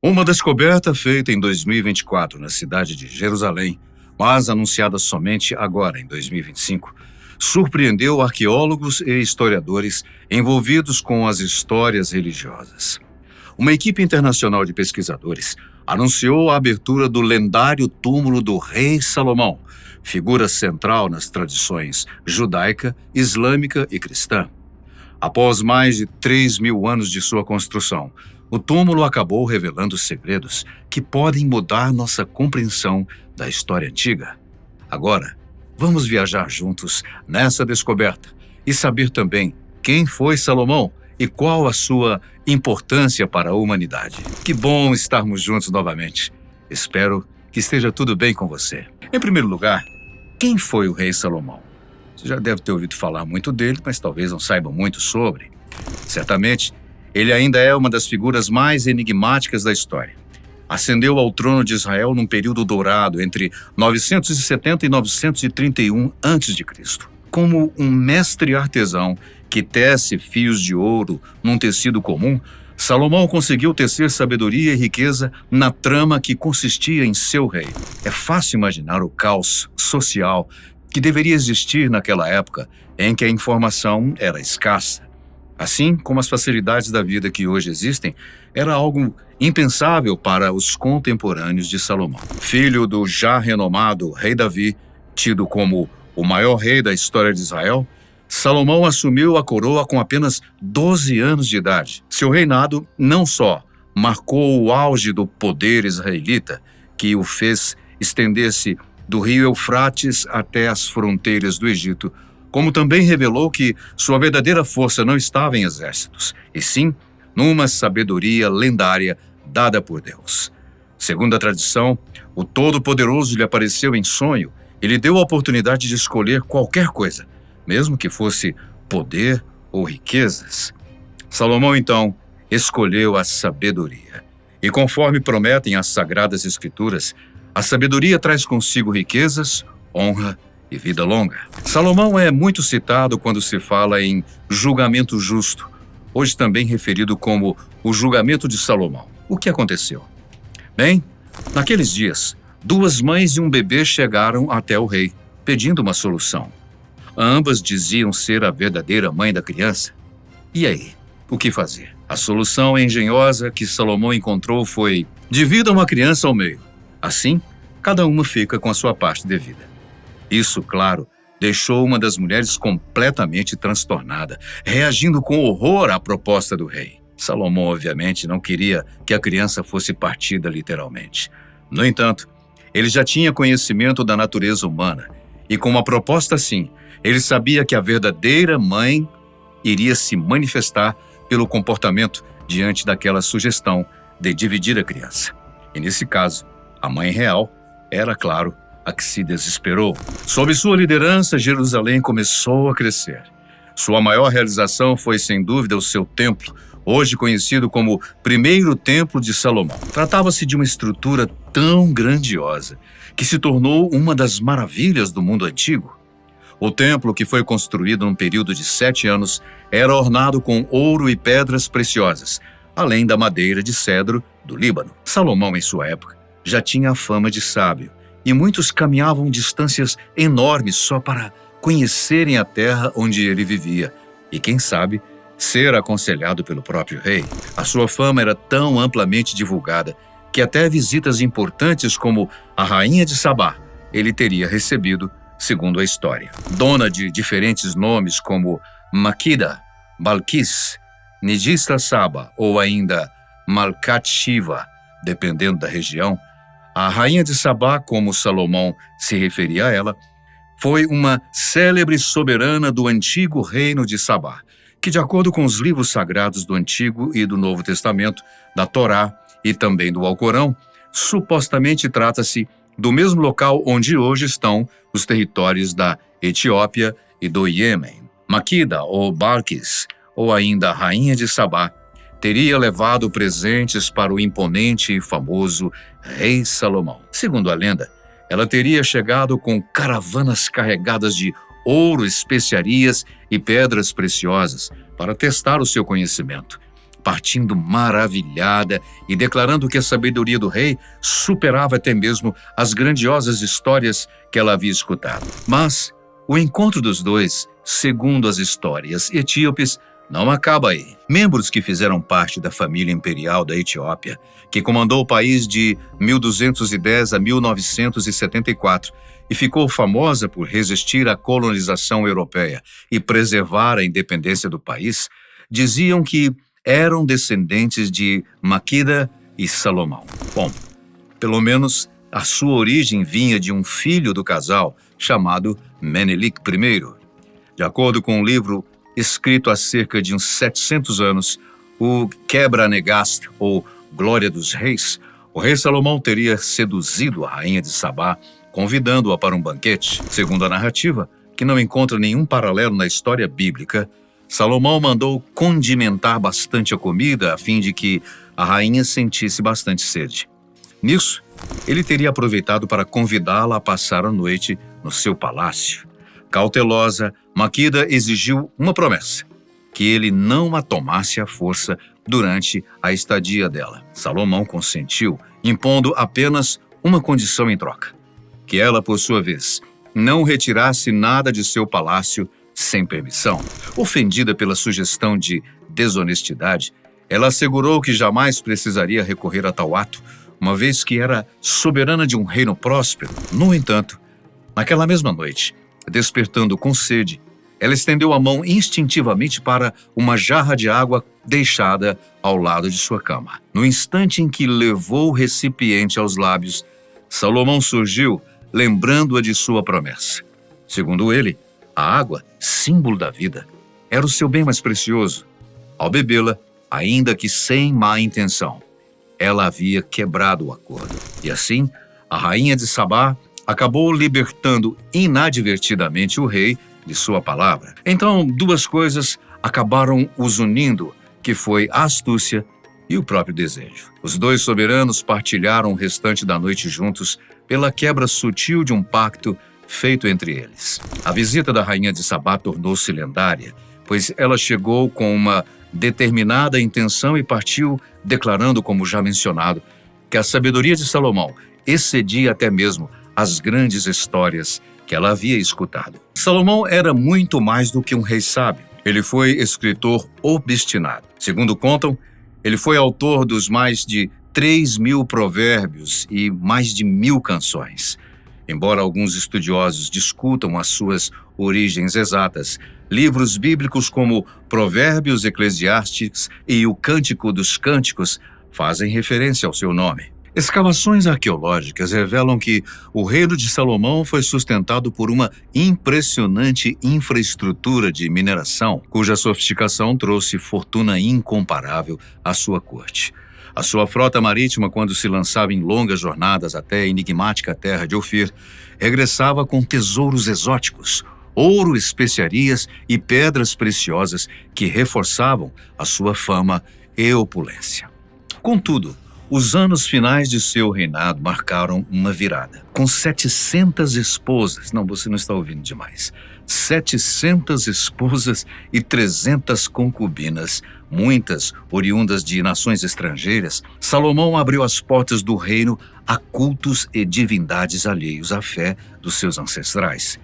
Uma descoberta feita em 2024 na cidade de Jerusalém, mas anunciada somente agora, em 2025, surpreendeu arqueólogos e historiadores envolvidos com as histórias religiosas. Uma equipe internacional de pesquisadores anunciou a abertura do lendário túmulo do rei Salomão, figura central nas tradições judaica, islâmica e cristã. Após mais de 3.000 anos de sua construção, o túmulo acabou revelando segredos que podem mudar nossa compreensão da história antiga. Agora, vamos viajar juntos nessa descoberta e saber também quem foi Salomão e qual a sua importância para a humanidade. Que bom estarmos juntos novamente. Espero que esteja tudo bem com você. Em primeiro lugar, quem foi o rei Salomão? Você já deve ter ouvido falar muito dele, mas talvez não saiba muito sobre. Certamente, ele ainda é uma das figuras mais enigmáticas da história. Ascendeu ao trono de Israel num período dourado entre 970 e 931 a.C. Como um mestre artesão que tece fios de ouro num tecido comum, Salomão conseguiu tecer sabedoria e riqueza na trama que consistia em seu rei. É fácil imaginar o caos social que deveria existir naquela época em que a informação era escassa. Assim como as facilidades da vida que hoje existem, era algo impensável para os contemporâneos de Salomão. Filho do já renomado rei Davi, tido como o maior rei da história de Israel, Salomão assumiu a coroa com apenas 12 anos de idade. Seu reinado não só marcou o auge do poder israelita, que o fez estender-se do rio Eufrates até as fronteiras do Egito, como também revelou que sua verdadeira força não estava em exércitos, e sim numa sabedoria lendária dada por Deus. Segundo a tradição, o Todo-Poderoso lhe apareceu em sonho e lhe deu a oportunidade de escolher qualquer coisa, mesmo que fosse poder ou riquezas. Salomão, então, escolheu a sabedoria. E conforme prometem as Sagradas Escrituras, a sabedoria traz consigo riquezas, honra e vida longa. Salomão é muito citado quando se fala em julgamento justo, hoje também referido como o julgamento de Salomão. O que aconteceu? Bem, naqueles dias, 2 mães e um bebê chegaram até o rei, pedindo uma solução. Ambas diziam ser a verdadeira mãe da criança. E aí, o que fazer? A solução engenhosa que Salomão encontrou foi: dividam a criança ao meio. Assim, cada uma fica com a sua parte devida. Isso, claro, deixou uma das mulheres completamente transtornada, reagindo com horror à proposta do rei. Salomão, obviamente, não queria que a criança fosse partida literalmente. No entanto, ele já tinha conhecimento da natureza humana, e com uma proposta assim, ele sabia que a verdadeira mãe iria se manifestar pelo comportamento diante daquela sugestão de dividir a criança. E nesse caso, a mãe real era, claro, a que se desesperou. Sob sua liderança, Jerusalém começou a crescer. Sua maior realização foi, sem dúvida, o seu templo, hoje conhecido como Primeiro Templo de Salomão. Tratava-se de uma estrutura tão grandiosa que se tornou uma das maravilhas do mundo antigo. O templo, que foi construído num período de 7 anos, era ornado com ouro e pedras preciosas, além da madeira de cedro do Líbano. Salomão, em sua época, já tinha a fama de sábio, e muitos caminhavam distâncias enormes só para conhecerem a terra onde ele vivia e, quem sabe, ser aconselhado pelo próprio rei. A sua fama era tão amplamente divulgada que até visitas importantes como a rainha de Sabá ele teria recebido, segundo a história. Dona de diferentes nomes como Makida, Balquis, Nigista Saba ou ainda Malkat Shiva, dependendo da região, a rainha de Sabá, como Salomão se referia a ela, foi uma célebre soberana do antigo reino de Sabá, que, de acordo com os livros sagrados do Antigo e do Novo Testamento, da Torá e também do Alcorão, supostamente trata-se do mesmo local onde hoje estão os territórios da Etiópia e do Iêmen. Makida, ou Balquis, ou ainda a rainha de Sabá, teria levado presentes para o imponente e famoso rei Salomão. Segundo a lenda, ela teria chegado com caravanas carregadas de ouro, especiarias e pedras preciosas para testar o seu conhecimento. partindo maravilhada e declarando que a sabedoria do rei superava até mesmo as grandiosas histórias que ela havia escutado. Mas o encontro dos dois, segundo as histórias etíopes, não acaba aí. Membros que fizeram parte da família imperial da Etiópia, que comandou o país de 1210 a 1974 e ficou famosa por resistir à colonização europeia e preservar a independência do país, diziam que eram descendentes de Makida e Salomão. Bom, pelo menos a sua origem vinha de um filho do casal chamado Menelik I. De acordo com um livro escrito há cerca de uns 700 anos, o Quebra-Negast, ou Glória dos Reis, o rei Salomão teria seduzido a rainha de Sabá, convidando-a para um banquete. Segundo a narrativa, que não encontra nenhum paralelo na história bíblica, Salomão mandou condimentar bastante a comida a fim de que a rainha sentisse bastante sede. Nisso, ele teria aproveitado para convidá-la a passar a noite no seu palácio. Cautelosa, Makida exigiu uma promessa, que ele não a tomasse à força durante a estadia dela. Salomão consentiu, impondo apenas uma condição em troca: que ela, por sua vez, não retirasse nada de seu palácio sem permissão. Ofendida pela sugestão de desonestidade, ela assegurou que jamais precisaria recorrer a tal ato, uma vez que era soberana de um reino próspero. No entanto, naquela mesma noite, despertando com sede, ela estendeu a mão instintivamente para uma jarra de água deixada ao lado de sua cama. No instante em que levou o recipiente aos lábios, Salomão surgiu, lembrando-a de sua promessa. Segundo ele, a água, símbolo da vida, era o seu bem mais precioso. Ao bebê-la, ainda que sem má intenção, ela havia quebrado o acordo. E assim, a rainha de Sabá acabou libertando inadvertidamente o rei de sua palavra. Então, duas coisas acabaram os unindo, que foi a astúcia e o próprio desejo. Os dois soberanos partilharam o restante da noite juntos pela quebra sutil de um pacto feito entre eles. A visita da rainha de Sabá tornou-se lendária, pois ela chegou com uma determinada intenção e partiu declarando, como já mencionado, que a sabedoria de Salomão excedia até mesmo as grandes histórias que ela havia escutado. Salomão era muito mais do que um rei sábio. Ele foi escritor obstinado. Segundo contam, ele foi autor dos mais de 3.000 provérbios e mais de 1.000 canções. Embora alguns estudiosos discutam as suas origens exatas, livros bíblicos como Provérbios, Eclesiásticos e o Cântico dos Cânticos fazem referência ao seu nome. Escavações arqueológicas revelam que o reino de Salomão foi sustentado por uma impressionante infraestrutura de mineração, cuja sofisticação trouxe fortuna incomparável à sua corte. A sua frota marítima, quando se lançava em longas jornadas até a enigmática terra de Ofir, regressava com tesouros exóticos, ouro, especiarias e pedras preciosas que reforçavam a sua fama e opulência. Contudo, os anos finais de seu reinado marcaram uma virada. Com 700 esposas, não, você não está ouvindo demais, 700 esposas e 300 concubinas, muitas oriundas de nações estrangeiras, Salomão abriu as portas do reino a cultos e divindades alheios à fé dos seus ancestrais.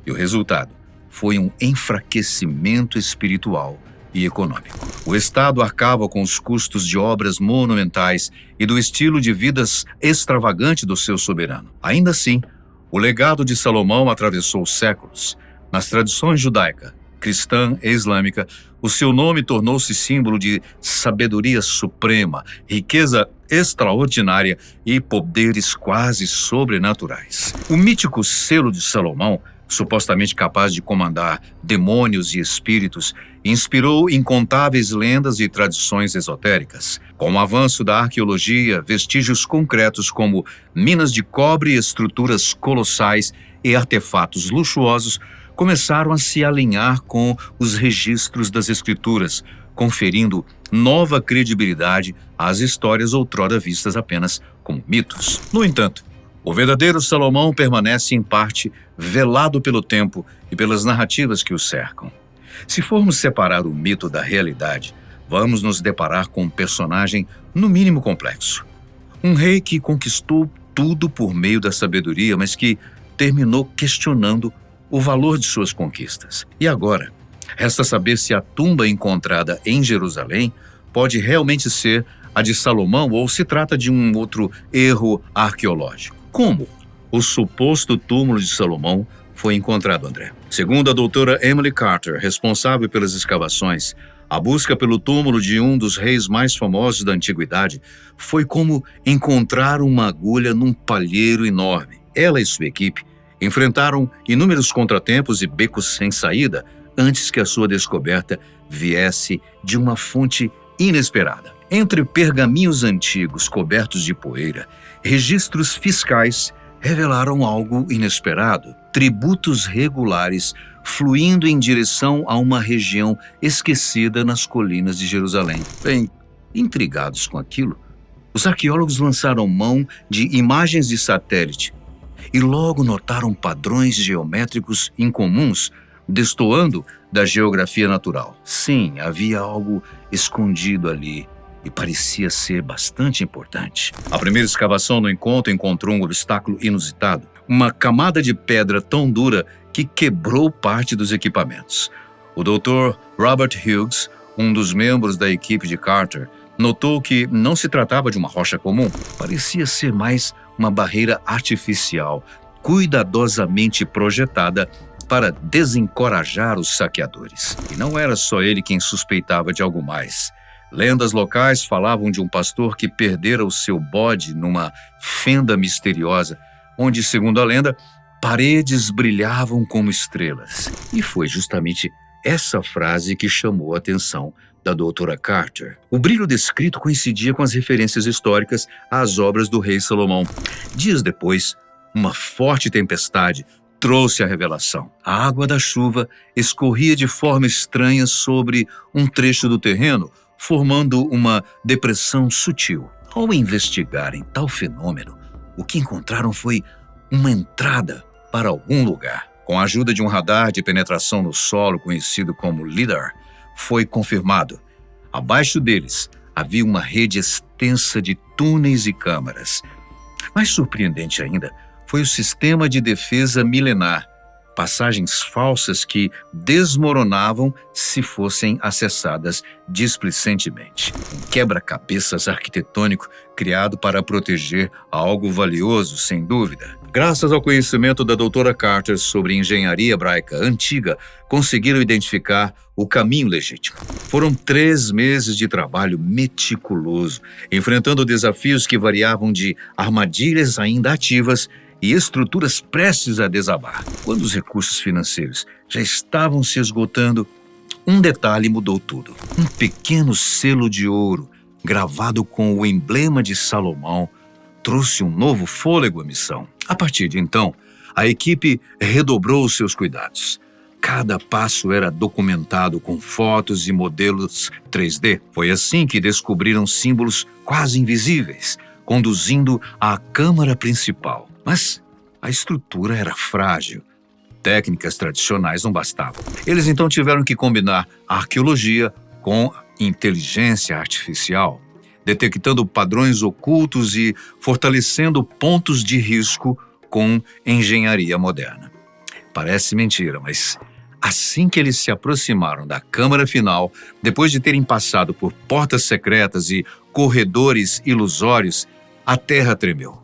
E o resultado foi um enfraquecimento espiritual e econômico. O Estado arcava com os custos de obras monumentais e do estilo de vidas extravagante do seu soberano. Ainda assim, o legado de Salomão atravessou séculos. Nas tradições judaica, cristã e islâmica, o seu nome tornou-se símbolo de sabedoria suprema, riqueza extraordinária e poderes quase sobrenaturais. O mítico selo de Salomão, supostamente capaz de comandar demônios e espíritos, inspirou incontáveis lendas e tradições esotéricas. Com o avanço da arqueologia, vestígios concretos como minas de cobre, estruturas colossais e artefatos luxuosos começaram a se alinhar com os registros das escrituras, conferindo nova credibilidade às histórias outrora vistas apenas como mitos. No entanto, o verdadeiro Salomão permanece em parte velado pelo tempo e pelas narrativas que o cercam. Se formos separar o mito da realidade, vamos nos deparar com um personagem no mínimo complexo. Um rei que conquistou tudo por meio da sabedoria, mas que terminou questionando o valor de suas conquistas. E agora, resta saber se a tumba encontrada em Jerusalém pode realmente ser a de Salomão ou se trata de um outro erro arqueológico. Como o suposto túmulo de Salomão foi encontrado, André? Segundo a doutora Emily Carter, responsável pelas escavações, a busca pelo túmulo de um dos reis mais famosos da antiguidade foi como encontrar uma agulha num palheiro enorme. Ela e sua equipe enfrentaram inúmeros contratempos e becos sem saída antes que a sua descoberta viesse de uma fonte inesperada. Entre pergaminhos antigos cobertos de poeira, registros fiscais revelaram algo inesperado: tributos regulares fluindo em direção a uma região esquecida nas colinas de Jerusalém. Bem, intrigados com aquilo, os arqueólogos lançaram mão de imagens de satélite e logo notaram padrões geométricos incomuns, destoando da geografia natural. Sim, havia algo escondido ali e parecia ser bastante importante. A primeira escavação no encontro encontrou um obstáculo inusitado: uma camada de pedra tão dura que quebrou parte dos equipamentos. O Dr. Robert Hughes, um dos membros da equipe de Carter, notou que não se tratava de uma rocha comum. Parecia ser mais uma barreira artificial, cuidadosamente projetada para desencorajar os saqueadores. E não era só ele quem suspeitava de algo mais. Lendas locais falavam de um pastor que perdera o seu bode numa fenda misteriosa, onde, segundo a lenda, paredes brilhavam como estrelas. E foi justamente essa frase que chamou a atenção da doutora Carter. O brilho descrito coincidia com as referências históricas às obras do rei Salomão. Dias depois, uma forte tempestade trouxe a revelação. A água da chuva escorria de forma estranha sobre um trecho do terreno, formando uma depressão sutil. Ao investigarem tal fenômeno, o que encontraram foi uma entrada para algum lugar. Com a ajuda de um radar de penetração no solo conhecido como LIDAR, foi confirmado. Abaixo deles havia uma rede extensa de túneis e câmaras. Mais surpreendente ainda foi o sistema de defesa milenar, passagens falsas que desmoronavam se fossem acessadas displicentemente. Um quebra-cabeças arquitetônico criado para proteger algo valioso, sem dúvida. Graças ao conhecimento da doutora Carter sobre engenharia hebraica antiga, conseguiram identificar o caminho legítimo. Foram 3 meses de trabalho meticuloso, enfrentando desafios que variavam de armadilhas ainda ativas e estruturas prestes a desabar. Quando os recursos financeiros já estavam se esgotando, um detalhe mudou tudo. Um pequeno selo de ouro, gravado com o emblema de Salomão, trouxe um novo fôlego à missão. A partir de então, a equipe redobrou os seus cuidados. Cada passo era documentado com fotos e modelos 3D. Foi assim que descobriram símbolos quase invisíveis, conduzindo à câmara principal. Mas a estrutura era frágil. Técnicas tradicionais não bastavam. Eles então tiveram que combinar a arqueologia com inteligência artificial, detectando padrões ocultos e fortalecendo pontos de risco com engenharia moderna. Parece mentira, mas assim que eles se aproximaram da câmara final, depois de terem passado por portas secretas e corredores ilusórios, a terra tremeu.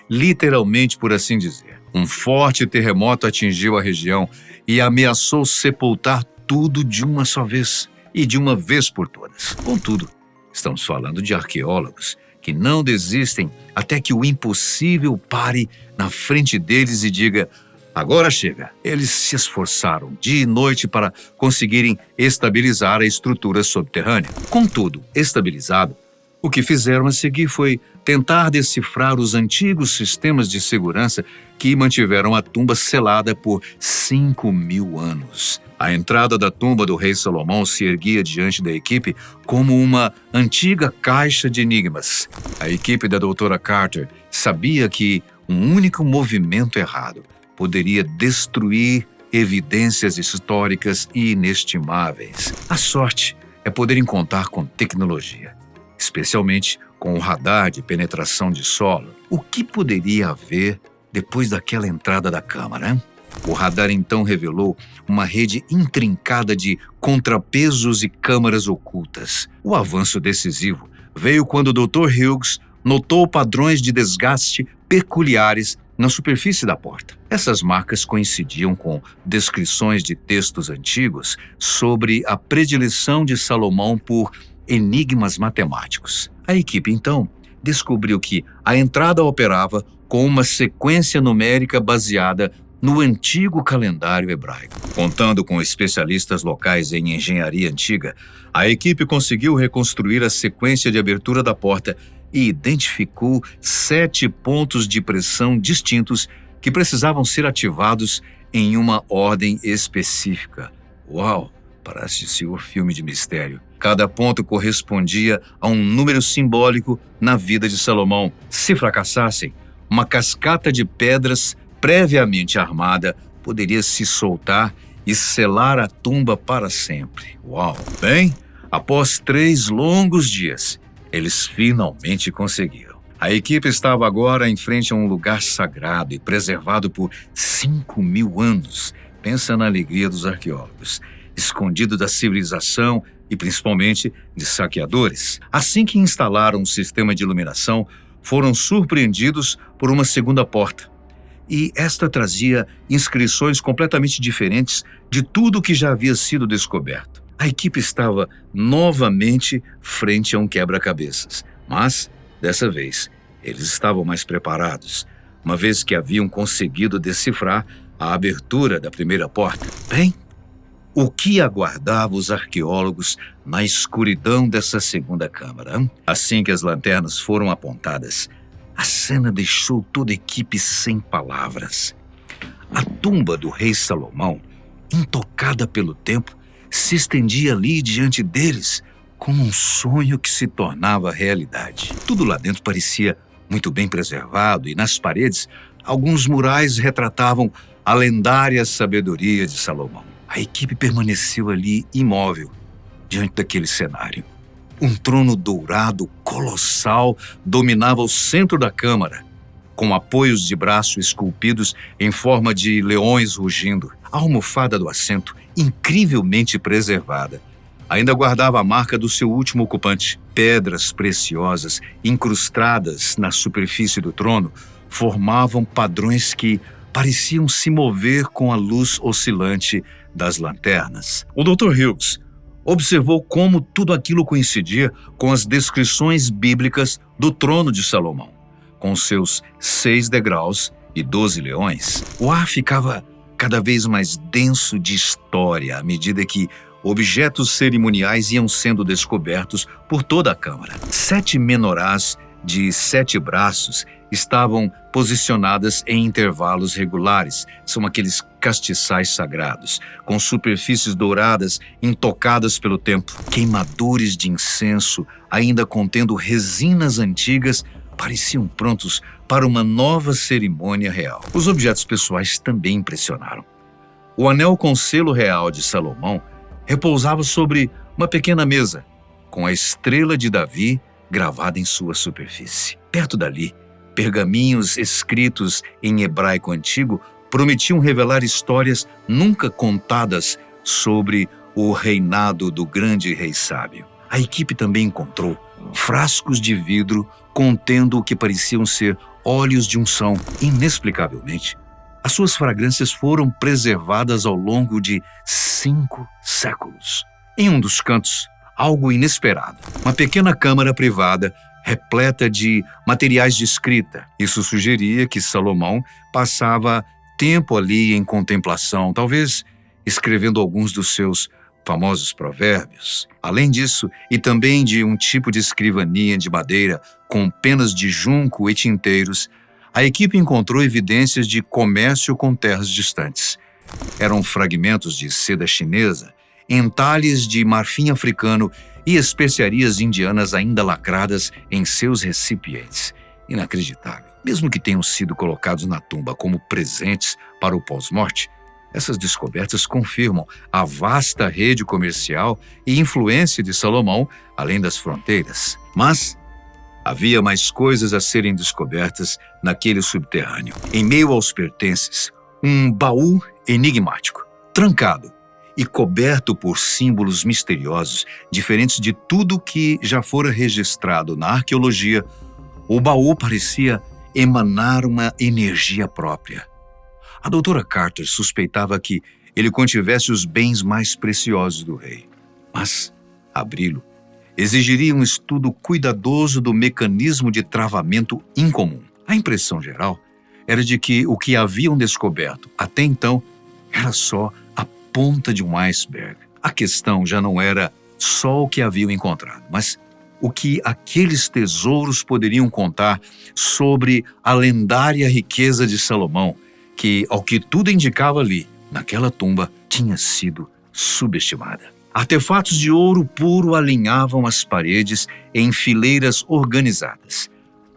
Literalmente, por assim dizer. Um forte terremoto atingiu a região e ameaçou sepultar tudo de uma só vez, e de uma vez por todas. Contudo, estamos falando de arqueólogos que não desistem até que o impossível pare na frente deles e diga: agora chega. Eles se esforçaram dia e noite para conseguirem estabilizar a estrutura subterrânea. Contudo, estabilizado, o que fizeram a seguir foi tentar decifrar os antigos sistemas de segurança que mantiveram a tumba selada por 5.000 anos. A entrada da tumba do rei Salomão se erguia diante da equipe como uma antiga caixa de enigmas. A equipe da doutora Carter sabia que um único movimento errado poderia destruir evidências históricas inestimáveis. A sorte é poderem contar com tecnologia, especialmente com o radar de penetração de solo. O que poderia haver depois daquela entrada da câmara, hein? O radar então revelou uma rede intrincada de contrapesos e câmaras ocultas. O avanço decisivo veio quando o Dr. Hughes notou padrões de desgaste peculiares na superfície da porta. Essas marcas coincidiam com descrições de textos antigos sobre a predileção de Salomão por enigmas matemáticos. A equipe, então, descobriu que a entrada operava com uma sequência numérica baseada no antigo calendário hebraico. Contando com especialistas locais em engenharia antiga, a equipe conseguiu reconstruir a sequência de abertura da porta e identificou 7 pontos de pressão distintos que precisavam ser ativados em uma ordem específica. Uau! Parece ser um filme de mistério. Cada ponto correspondia a um número simbólico na vida de Salomão. Se fracassassem, uma cascata de pedras previamente armada poderia se soltar e selar a tumba para sempre. Uau! Bem, após 3 longos dias, eles finalmente conseguiram. A equipe estava agora em frente a um lugar sagrado e preservado por 5.000 anos. Pensa na alegria dos arqueólogos. Escondido da civilização e principalmente de saqueadores. Assim que instalaram um sistema de iluminação, foram surpreendidos por uma segunda porta. E esta trazia inscrições completamente diferentes de tudo que já havia sido descoberto. A equipe estava novamente frente a um quebra-cabeças, mas, dessa vez, eles estavam mais preparados, uma vez que haviam conseguido decifrar a abertura da primeira porta. Bem, o que aguardava os arqueólogos na escuridão dessa segunda câmara? Assim que as lanternas foram apontadas, a cena deixou toda a equipe sem palavras. A tumba do rei Salomão, intocada pelo tempo, se estendia ali diante deles, como um sonho que se tornava realidade. Tudo lá dentro parecia muito bem preservado e nas paredes, alguns murais retratavam a lendária sabedoria de Salomão. A equipe permaneceu ali imóvel, diante daquele cenário. Um trono dourado colossal dominava o centro da câmara, com apoios de braço esculpidos em forma de leões rugindo. A almofada do assento, incrivelmente preservada, ainda guardava a marca do seu último ocupante. Pedras preciosas, incrustadas na superfície do trono, formavam padrões que pareciam se mover com a luz oscilante das lanternas. O Dr. Hughes observou como tudo aquilo coincidia com as descrições bíblicas do trono de Salomão, com seus 6 degraus e 12 leões. O ar ficava cada vez mais denso de história à medida que objetos cerimoniais iam sendo descobertos por toda a câmara. 7 menorás de 7 braços estavam posicionadas em intervalos regulares. São aqueles castiçais sagrados, com superfícies douradas intocadas pelo tempo. Queimadores de incenso, ainda contendo resinas antigas, pareciam prontos para uma nova cerimônia real. Os objetos pessoais também impressionaram. O anel com selo real de Salomão repousava sobre uma pequena mesa, com a estrela de Davi gravada em sua superfície. Perto dali, pergaminhos escritos em hebraico antigo prometiam revelar histórias nunca contadas sobre o reinado do grande rei sábio. A equipe também encontrou frascos de vidro contendo o que pareciam ser óleos de unção. Inexplicavelmente, as suas fragrâncias foram preservadas ao longo de 5 séculos. Em um dos cantos, algo inesperado. Uma pequena câmara privada repleta de materiais de escrita. Isso sugeria que Salomão passava tempo ali em contemplação, talvez escrevendo alguns dos seus famosos provérbios. Além disso, e também de um tipo de escrivania de madeira com penas de junco e tinteiros, a equipe encontrou evidências de comércio com terras distantes. Eram fragmentos de seda chinesa, entalhes de marfim africano e especiarias indianas ainda lacradas em seus recipientes. Inacreditável. Mesmo que tenham sido colocados na tumba como presentes para o pós-morte, Essas descobertas confirmam a vasta rede comercial e influência de Salomão além das fronteiras. Mas havia mais coisas a serem descobertas naquele subterrâneo. Em meio aos pertences, um baú enigmático, trancado e coberto por símbolos misteriosos, diferentes de tudo que já fora registrado na arqueologia. O baú parecia emanar uma energia própria. A doutora Carter suspeitava que ele contivesse os bens mais preciosos do rei. Mas abri-lo exigiria um estudo cuidadoso do mecanismo de travamento incomum. A impressão geral era de que o que haviam descoberto até então era só a ponta de um iceberg. A questão já não era só o que haviam encontrado, mas o que aqueles tesouros poderiam contar sobre a lendária riqueza de Salomão, que, ao que tudo indicava ali, naquela tumba, tinha sido subestimada. Artefatos de ouro puro alinhavam as paredes em fileiras organizadas,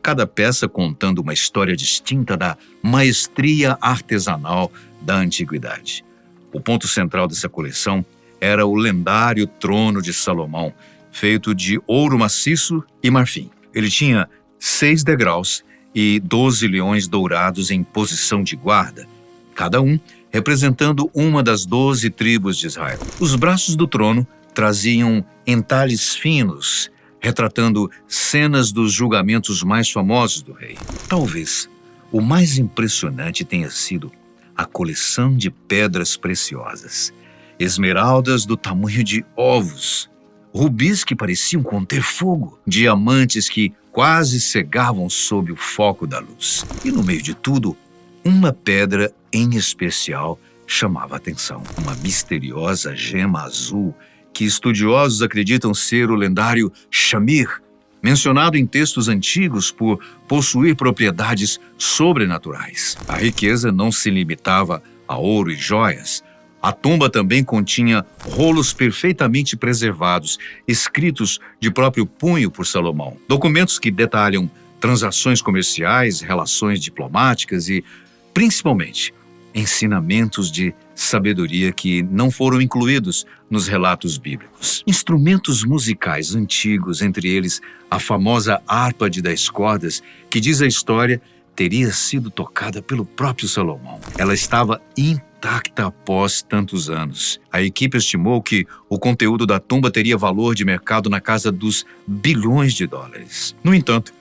cada peça contando uma história distinta da maestria artesanal da antiguidade. O ponto central dessa coleção era o lendário trono de Salomão, feito de ouro maciço e marfim. Ele tinha 6 degraus e 12 leões dourados em posição de guarda, cada um representando uma das 12 tribos de Israel. Os braços do trono traziam entalhes finos, retratando cenas dos julgamentos mais famosos do rei. Talvez o mais impressionante tenha sido a coleção de pedras preciosas, esmeraldas do tamanho de ovos, rubis que pareciam conter fogo, diamantes que quase cegavam sob o foco da luz. E no meio de tudo, uma pedra em especial chamava a atenção. Uma misteriosa gema azul que estudiosos acreditam ser o lendário Shamir, mencionado em textos antigos por possuir propriedades sobrenaturais. A riqueza não se limitava a ouro e joias. A tumba também continha rolos perfeitamente preservados, escritos de próprio punho por Salomão. Documentos que detalham transações comerciais, relações diplomáticas e, principalmente, ensinamentos de sabedoria que não foram incluídos nos relatos bíblicos. Instrumentos musicais antigos, entre eles a famosa harpa de 10 cordas, que diz a história teria sido tocada pelo próprio Salomão. Ela estava intacta após tantos anos. A equipe estimou que o conteúdo da tumba teria valor de mercado na casa dos bilhões de dólares. No entanto,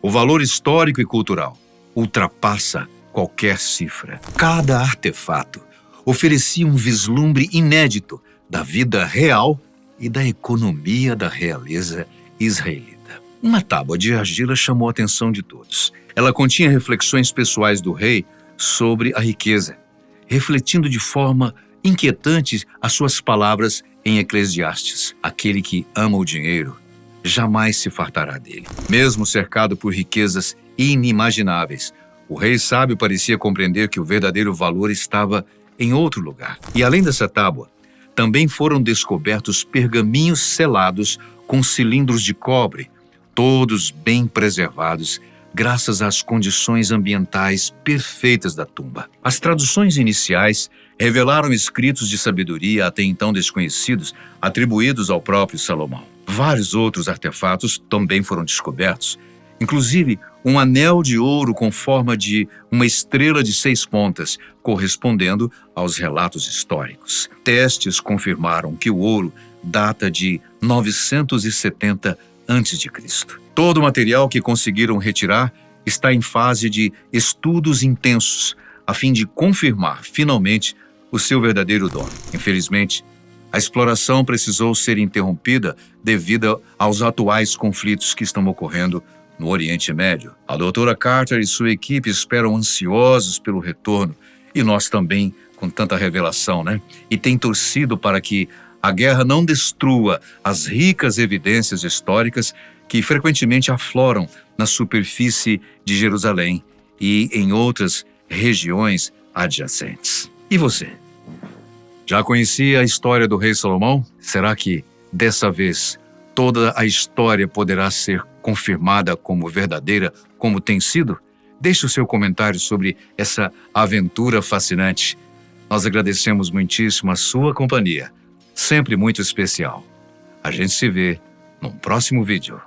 o valor histórico e cultural ultrapassa qualquer cifra. Cada artefato oferecia um vislumbre inédito da vida real e da economia da realeza israelita. Uma tábua de argila chamou a atenção de todos. Ela continha reflexões pessoais do rei sobre a riqueza, refletindo de forma inquietante as suas palavras em Eclesiastes: aquele que ama o dinheiro jamais se fartará dele. Mesmo cercado por riquezas inimagináveis, o rei sábio parecia compreender que o verdadeiro valor estava em outro lugar. E além dessa tábua, também foram descobertos pergaminhos selados com cilindros de cobre, todos bem preservados, graças às condições ambientais perfeitas da tumba. As traduções iniciais revelaram escritos de sabedoria até então desconhecidos, atribuídos ao próprio Salomão. Vários outros artefatos também foram descobertos, inclusive um anel de ouro com forma de uma estrela de 6 pontas, correspondendo aos relatos históricos. Testes confirmaram que o ouro data de 970 a.C. Todo o material que conseguiram retirar está em fase de estudos intensos, a fim de confirmar, finalmente, o seu verdadeiro dono. Infelizmente, a exploração precisou ser interrompida devido aos atuais conflitos que estão ocorrendo no Oriente Médio. A doutora Carter e sua equipe esperam ansiosos pelo retorno, e nós também, com tanta revelação, E tem torcido para que a guerra não destrua as ricas evidências históricas que frequentemente afloram na superfície de Jerusalém e em outras regiões adjacentes. E você? Já conhecia a história do rei Salomão? Será que, dessa vez, toda a história poderá ser confirmada como verdadeira, como tem sido? Deixe o seu comentário sobre essa aventura fascinante. Nós agradecemos muitíssimo a sua companhia, sempre muito especial. A gente se vê num próximo vídeo.